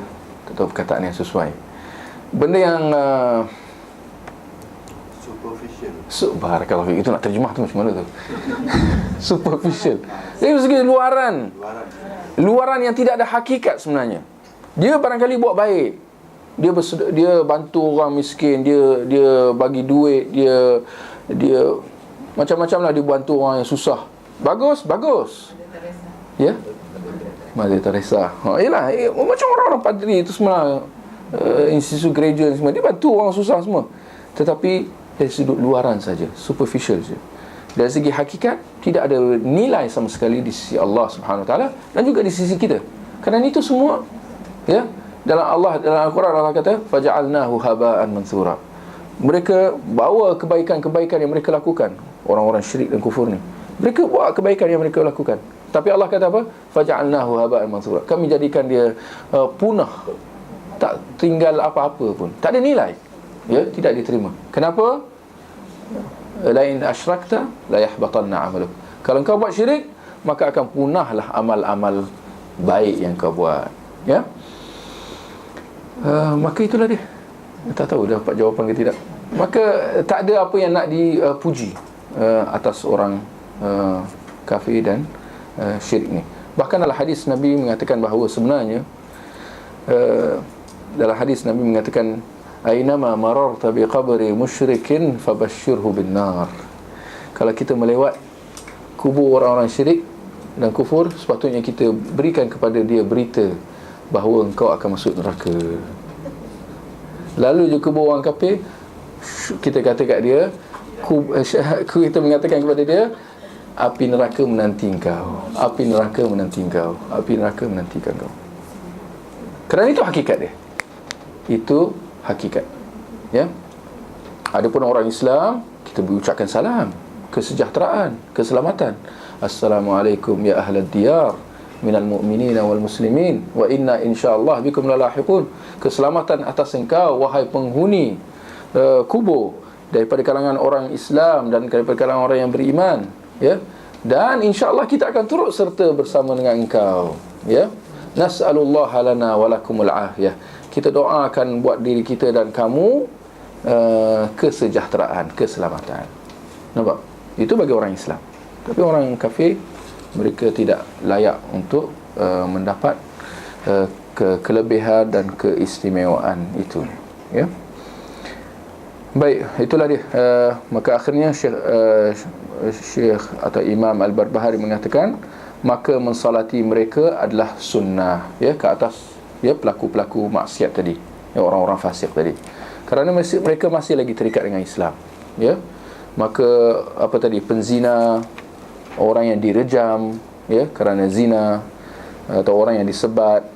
tak tahu perkataan yang sesuai, benda yang superficial. Barakallahu fiik. Itu nak terjemah tu macam mana tu? Superficial. Dari segi luaran yang tidak ada hakikat sebenarnya. Dia barangkali buat baik, dia bantu orang miskin, dia bagi duit, dia macam-macam lah, dia bantu orang yang susah. Bagus. Ya, Mother Teresa. Yalah, macam orang-orang padri itu semua, institusi gereja semua, dia bantu orang susah semua. Tetapi dari sudut luaran saja, superficial saja. Dari segi hakikat tidak ada nilai sama sekali di sisi Allah Subhanahu Wa Taala dan juga di sisi kita. Kerana itu semua, ya, dalam Al-Quran Allah kata faja'alnahu haba'an mansura. Mereka bawa kebaikan-kebaikan yang mereka lakukan, orang-orang syirik dan kufur ni, mereka bawa kebaikan yang mereka lakukan, tapi Allah kata apa? Faja'alnahu haba'an mansura. Kami jadikan dia punah, tak tinggal apa-apa pun, tak ada nilai, ya, tidak diterima. Kenapa? Lain asyrakta la yahbatanna 'amaluk. Kalau kau buat syirik, maka akan punahlah amal-amal baik yang kau buat, ya. Maka itulah dia. Tak tahu dapat jawapan ke tidak. Maka tak ada apa yang nak dipuji atas orang kafir dan syirik ni. Bahkan dalam hadis Nabi mengatakan bahawa sebenarnya dalam hadis Nabi mengatakan ainama mararta biqabri musyrikin fabashshirhu binnar. Kalau kita melewat kubur orang-orang syirik dan kufur, sepatutnya kita berikan kepada dia berita bahawa engkau akan masuk neraka. Lalu juga orang kafir, kita kata kat dia, kita mengatakan kepada dia, api neraka menanti engkau, api neraka menanti engkau, api neraka menantikan kau. Kerana itu hakikat dia. Itu hakikat. Ya. Adapun orang Islam, kita berucapkan salam, kesejahteraan, keselamatan. Assalamualaikum ya ahlad diyar minal mu'minina wal muslimin wa inna insyaallah bikum lalahiqun. Keselamatan atas engkau wahai penghuni kubur daripada kalangan orang Islam dan daripada kalangan orang yang beriman, ya. Dan insya-Allah kita akan turut serta bersama dengan engkau, ya. Nas'alullah lana wa lakumul afiyah. Kita doakan buat diri kita dan kamu kesejahteraan, keselamatan. Nampak? Itu bagi orang Islam. Tapi orang kafir, mereka tidak layak untuk mendapat kelebihan dan keistimewaan itu, ya. Baik, itulah dia. Maka akhirnya Syekh atau Imam Al-Barbahari mengatakan, maka mensalati mereka adalah sunnah, ya, ke atas, ya, pelaku-pelaku maksiat tadi, ya, orang-orang fasik tadi. Kerana mereka masih lagi terikat dengan Islam, ya. Maka apa tadi, penzina, orang yang direjam, ya, kerana zina, atau orang yang disebat,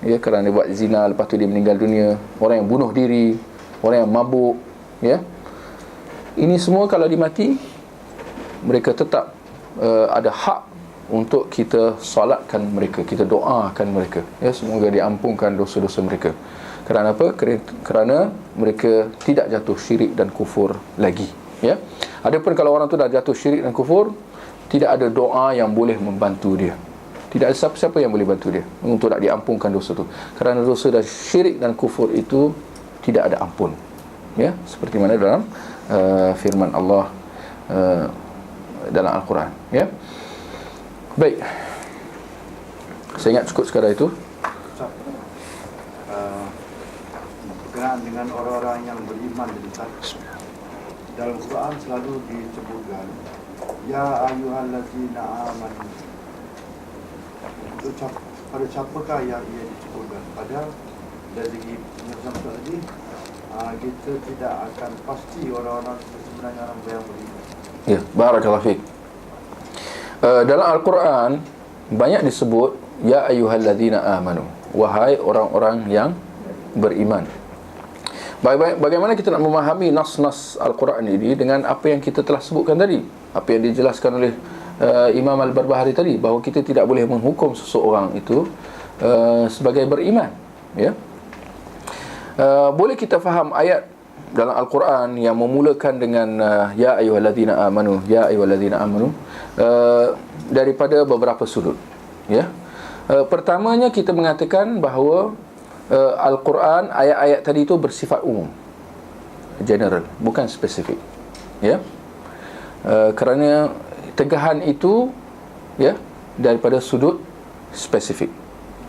ya, kerana buat zina lepas tu dia meninggal dunia, orang yang bunuh diri, orang yang mabuk, ya. Ini semua kalau dimati, mereka tetap ada hak untuk kita solatkan mereka, kita doakan mereka, ya, semoga diampunkan dosa-dosa mereka. Kerana apa? Kerana mereka tidak jatuh syirik dan kufur lagi, ya. Adapun kalau orang tu dah jatuh syirik dan kufur, tidak ada doa yang boleh membantu dia. Tidak ada siapa-siapa yang boleh bantu dia untuk nak diampunkan dosa tu. Kerana dosa dan syirik dan kufur itu tidak ada ampun, ya, seperti mana dalam firman Allah dalam Al-Quran, ya. Baik, saya ingat cukup sekadar itu. Berkenaan dengan orang-orang yang beriman dalam Quran selalu disebutkan ya ayyuhallazina amanu. Untuk pada siapakah yang ia disebutkan? Padahal dari segi penyelesaian tadi, kita tidak akan pasti orang-orang sebenarnya orang yang beriman. Ya, barakallahu fiik. Dalam Al-Quran banyak disebut ya ayyuhallazina amanu, wahai orang-orang yang beriman. Bagaimana kita nak memahami nas-nas Al-Quran ini dengan apa yang kita telah sebutkan tadi, apa yang dijelaskan oleh Imam Al-Barbahari tadi, bahawa kita tidak boleh menghukum seseorang itu sebagai beriman, ya. Boleh kita faham ayat dalam Al-Quran yang memulakan dengan ya ayyuhallazina amanu, ya ayyuhallazina amanu, daripada beberapa sudut, ya. Pertamanya kita mengatakan bahawa Al-Quran, ayat-ayat tadi itu bersifat umum, general, bukan spesifik, ya. Kerana tegahan itu, ya, daripada sudut spesifik.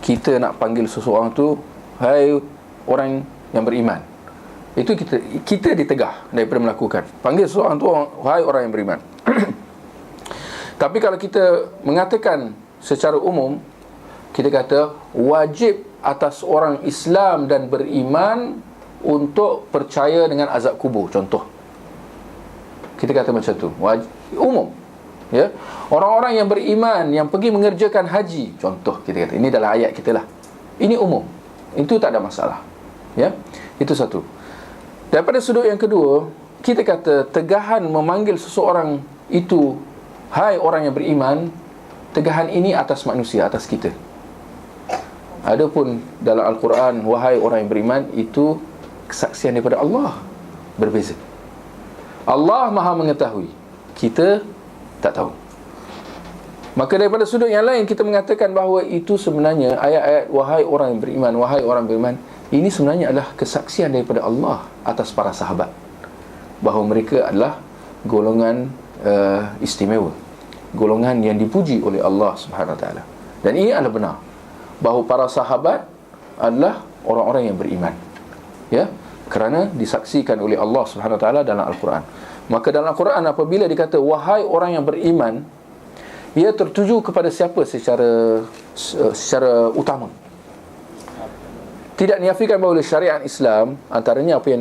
Kita nak panggil seseorang tu, hai orang yang beriman, itu kita ditegah daripada melakukan. Panggil seseorang tu, hai orang yang beriman. Tapi kalau kita mengatakan secara umum, kita kata wajib atas orang Islam dan beriman untuk percaya dengan azab kubur, contoh. Kita kata macam tu, wajib, umum, ya. Orang-orang yang beriman yang pergi mengerjakan haji, contoh, kita kata, ini dalam ayat kita lah, ini umum, itu tak ada masalah, ya. Itu satu. Daripada sudut yang kedua, kita kata tegahan memanggil seseorang itu hai orang yang beriman, tegahan ini atas manusia, atas kita. Adapun dalam Al-Quran, wahai orang yang beriman, itu kesaksian daripada Allah, berbeza. Allah Maha mengetahui, kita tak tahu. Maka daripada sudut yang lain, kita mengatakan bahawa itu sebenarnya ayat-ayat wahai orang yang beriman, wahai orang yang beriman, ini sebenarnya adalah kesaksian daripada Allah atas para sahabat, bahawa mereka adalah golongan istimewa, golongan yang dipuji oleh Allah Subhanahu Wa Taala. Dan ini adalah benar, bahawa para sahabat adalah orang-orang yang beriman, ya, kerana disaksikan oleh Allah Subhanahu Wa Taala dalam Al-Quran. Maka dalam Al-Quran apabila dikata wahai orang yang beriman, ia tertuju kepada siapa secara utama? tidak dinafikan bahawa syariat Islam, antaranya apa yang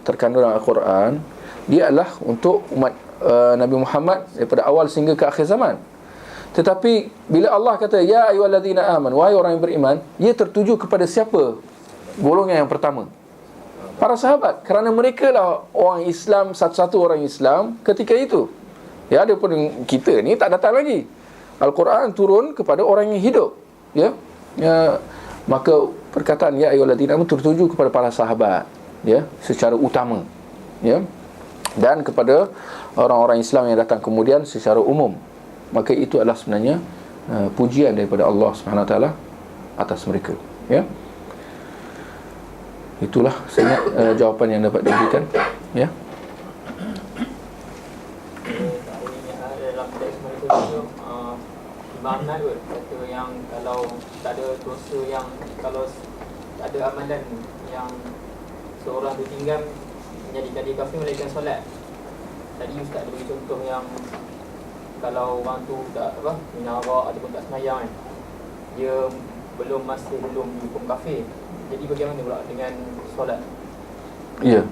terkandung dalam Al-Quran, dia adalah untuk umat Nabi Muhammad daripada awal sehingga ke akhir zaman. Tetapi bila Allah kata ya ayyuhallazina amanu, wahai orang yang beriman, ia tertuju kepada siapa? Golongan yang pertama, para sahabat, kerana mereka lah orang Islam, satu-satu orang Islam ketika itu. Ya, ada pun kita ni tak datang lagi. Al-Quran turun kepada orang yang hidup. Ya, maka perkataan ya ayyuhallazina amanu tertuju kepada para sahabat, ya, secara utama, ya, dan kepada orang-orang Islam yang datang kemudian secara umum. Maka itu adalah sebenarnya pujian daripada Allah Subhanahu Wa Taala atas mereka, ya. Itulah saya ingat jawapan yang dapat diberikan, ya. Dalam teks mereka tu Imam Ahmad kata yang kalau tak ada dosa, yang kalau ada amalan yang seorang tu tinggal menjadikan dia kafir melainkan solat. Tadi Ustaz ada bagi contoh yang kalau orang tu tak minum arak ataupun tak semayang kan, dia masih belum dihukum kafir. Jadi bagaimana pula dengan solat? Ya,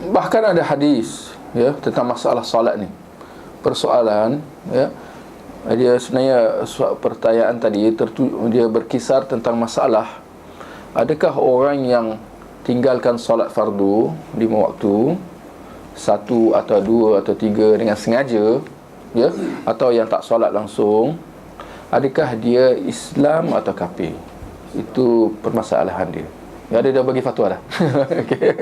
bahkan ada hadis, ya, tentang masalah solat ni. Persoalan, ya, dia sebenarnya pertanyaan tadi dia berkisar tentang masalah adakah orang yang tinggalkan solat fardu 5 waktu, 1 atau 2 atau 3 dengan sengaja, ya, atau yang tak solat langsung, adakah dia Islam atau kafir? Itu permasalahan dia. Ya, dia dah bagi fatwa dah. Okey.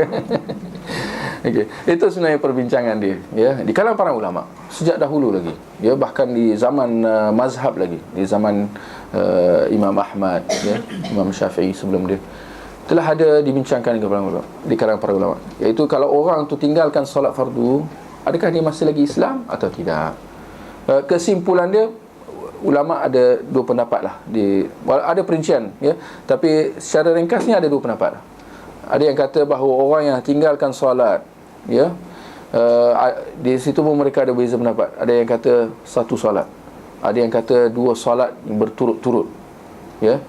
Okey. Itu sebenarnya perbincangan dia, ya, di kalangan para ulama sejak dahulu lagi. Ya, bahkan di zaman mazhab lagi, di zaman Imam Ahmad, ya, Imam Syafi'i sebelum dia, telah ada dibincangkan di kalangan para ulama, iaitu kalau orang tu tinggalkan solat fardu, adakah dia masih lagi Islam atau tidak? Kesimpulan dia, ulama ada dua pendapat lah, ada perincian, ya, tapi secara ringkasnya ada dua pendapat lah. Ada yang kata bahawa orang yang tinggalkan solat, ya, di situ pun mereka ada beza pendapat. Ada yang kata 1 solat, ada yang kata 2 solat berturut-turut, ya,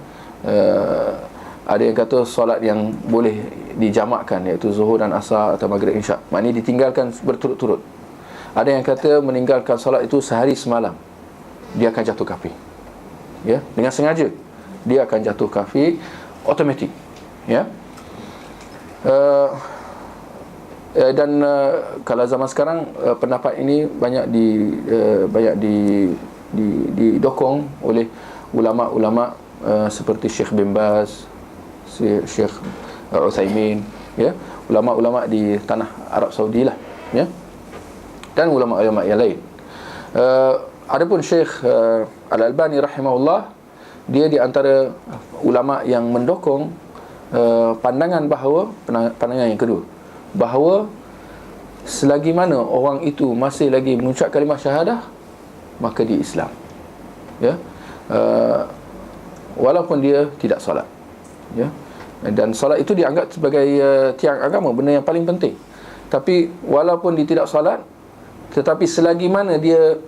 ada yang kata solat yang boleh dijamakkan, iaitu zuhur dan asar atau maghrib isyak, maknanya ditinggalkan berturut-turut. Ada yang kata meninggalkan solat itu sehari semalam, dia akan jatuh kafir, ya, dengan sengaja dia akan jatuh kafir automatik, ya. Dan kalau zaman sekarang pendapat ini banyak didokong oleh ulama-ulama seperti Syekh bin Baz, Syekh Utsaimin, ya, ulama-ulama di tanah Arab Saudi lah, ya, dan ulama-ulama yang lain. Adapun Syekh Al-Albani rahimahullah, dia di antara ulama yang mendokong pandangan yang kedua, bahawa selagi mana orang itu masih lagi mengucap kalimah syahadah, maka dia Islam, ya, walaupun dia tidak solat, ya. Dan solat itu dianggap sebagai tiang agama, benda yang paling penting. Tapi walaupun dia tidak solat, tetapi selagi mana dia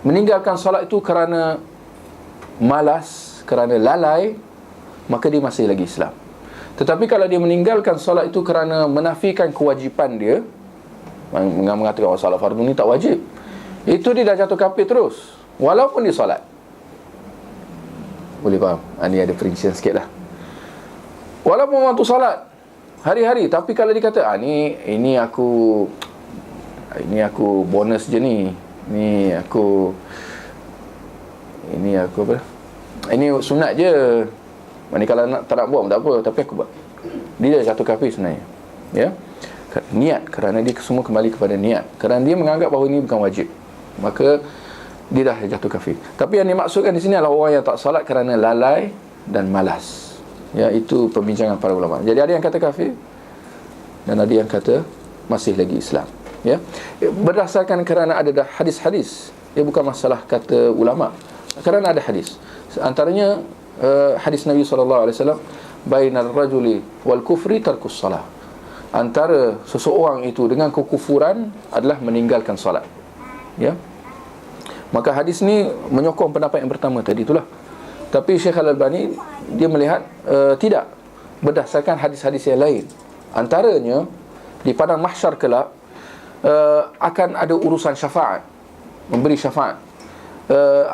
meninggalkan solat itu kerana malas, kerana lalai, maka dia masih lagi Islam. Tetapi kalau dia meninggalkan solat itu kerana menafikan kewajipan dia, mengatakan solat fardu ni tak wajib, itu dia dah jatuh kafir terus, walaupun dia solat. Boleh faham? Ini ada perincian sikit lah. Walaupun orang tu solat hari-hari, tapi kalau dia kata ini aku bonus je ni, ini aku apa, ini sunat je, kalau tak nak buat tak apa, tapi aku buat, dia dah jatuh kafir sebenarnya, ya. Niat, kerana dia semua kembali kepada niat, kerana dia menganggap bahawa ini bukan wajib, maka dia dah jatuh kafir. Tapi yang dimaksudkan di sini adalah orang yang tak solat kerana lalai dan malas, ya. Itu perbincangan para ulama. Jadi ada yang kata kafir dan ada yang kata masih lagi Islam, ya, berdasarkan kerana ada hadis-hadis. Ia bukan masalah kata ulama, kerana ada hadis. Antaranya hadis Nabi SAW, bainar rajuli wal kufri tarkus salah, antara seseorang itu dengan kekufuran adalah meninggalkan solat, ya. Maka hadis ni menyokong pendapat yang pertama tadi itulah. Tapi Syekh Al-Albani dia melihat tidak, berdasarkan hadis-hadis yang lain. Antaranya di padang mahsyar kelak akan ada urusan syafaat, memberi syafaat.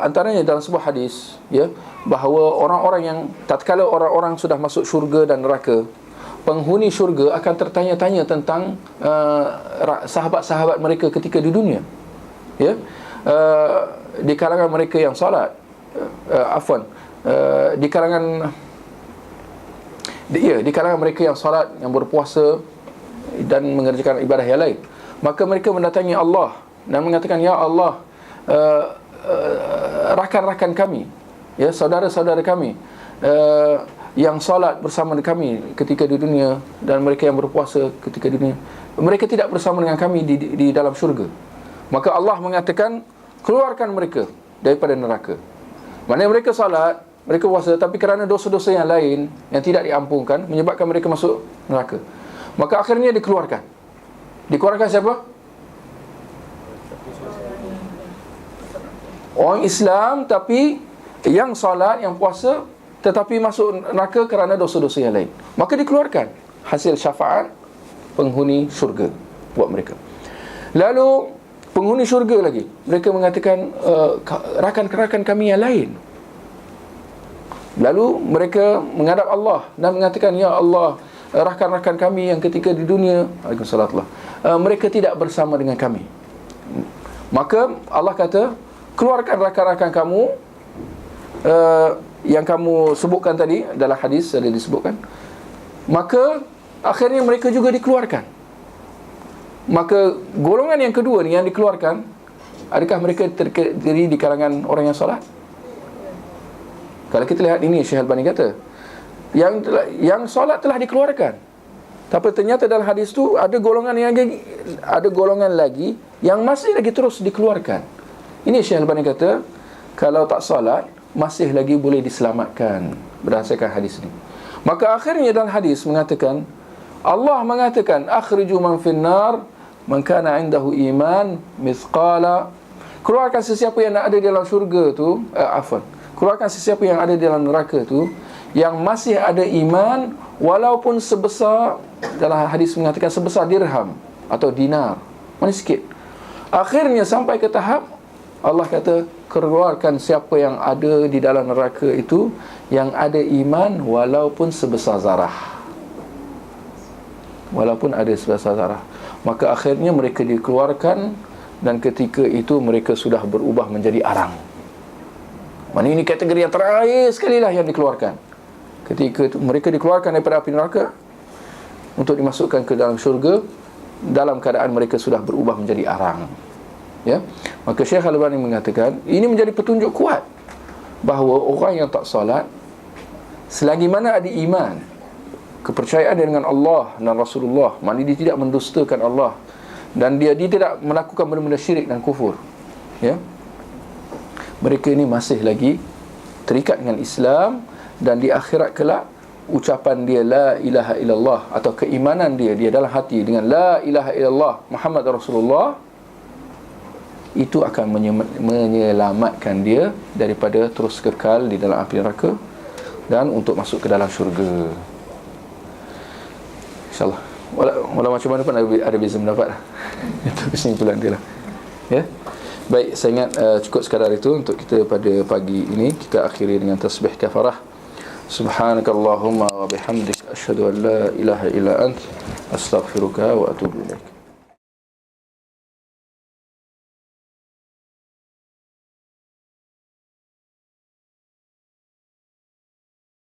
Antaranya dalam sebuah hadis, ya, bahawa orang-orang yang tatkala orang-orang sudah masuk syurga dan neraka, penghuni syurga akan tertanya-tanya tentang sahabat-sahabat mereka ketika di dunia, ya, di kalangan mereka yang solat, di kalangan mereka yang solat, yang berpuasa dan mengerjakan ibadah yang lain. Maka mereka mendatangi Allah dan mengatakan, ya Allah, rakan-rakan kami, ya, saudara-saudara kami yang solat bersama dengan kami ketika di dunia dan mereka yang berpuasa ketika di dunia, mereka tidak bersama dengan kami di dalam syurga. Maka Allah mengatakan, keluarkan mereka daripada neraka. Maknanya mereka solat, mereka puasa, tapi kerana dosa-dosa yang lain yang tidak diampunkan menyebabkan mereka masuk neraka. Maka akhirnya dikeluarkan. Dikeluarkan siapa? Orang Islam tapi yang solat, yang puasa, tetapi masuk neraka kerana dosa-dosa yang lain. Maka dikeluarkan hasil syafaat penghuni syurga buat mereka. Lalu penghuni syurga lagi, mereka mengatakan, rakan-rakan kami yang lain. Lalu mereka menghadap Allah dan mengatakan, ya Allah, rakan-rakan kami yang ketika di dunia, Waalaikumsalam, mereka tidak bersama dengan kami. Maka Allah kata, keluarkan rakan-rakan kamu yang kamu sebutkan tadi, dalam hadis ada disebutkan. Maka akhirnya mereka juga dikeluarkan. Maka golongan yang kedua ni yang dikeluarkan, adakah mereka terdiri di kalangan orang yang solat? Kalau kita lihat ini, Syekh Albani kata yang solat telah dikeluarkan, tapi ternyata dalam hadis tu ada golongan lagi yang masih lagi terus dikeluarkan. Ini Syekh Albani kata, kalau tak solat masih lagi boleh diselamatkan berdasarkan hadis ini. Maka akhirnya dalam hadis mengatakan, Allah mengatakan, akhriju man finnar man kana indahu iman mithqala, keluarkan sesiapa yang ada di dalam syurga tu, keluarkan sesiapa yang ada di dalam neraka tu yang masih ada iman walaupun sebesar, dalam hadis mengatakan sebesar dirham atau dinar, mana sikit. Akhirnya sampai ke tahap Allah kata, keluarkan siapa yang ada di dalam neraka itu yang ada iman walaupun sebesar zarah. Walaupun ada sebesar zarah. Maka akhirnya mereka dikeluarkan, dan ketika itu mereka sudah berubah menjadi arang. Mana ini kategori yang terakhir sekali lah yang dikeluarkan. Ketika itu, mereka dikeluarkan daripada api neraka untuk dimasukkan ke dalam syurga dalam keadaan mereka sudah berubah menjadi arang. Ya, maka Syekh Al-Albani mengatakan ini menjadi petunjuk kuat bahawa orang yang tak solat, selagi mana ada iman, kepercayaan dengan Allah dan Rasulullah, maknanya dia tidak mendustakan Allah dan dia tidak melakukan benda-benda syirik dan kufur, ya, mereka ini masih lagi terikat dengan Islam, dan di akhirat kelak ucapan dia la ilaha illallah atau keimanan dia dalam hati dengan la ilaha illallah Muhammad Rasulullah, itu akan menyelamatkan dia daripada terus kekal di dalam api neraka dan untuk masuk ke dalam syurga, InsyaAllah. Walau macam mana pun ada beza pendapat. Itu kesimpulan dia lah, ya. Baik, saya ingat cukup sekadar itu untuk kita pada pagi ini. Kita akhiri dengan tasbih kafarah. Subhanakallahumma wa bihamdik, asyhadu an la ilaha illa ant, astaghfiruka wa atubu ilaik.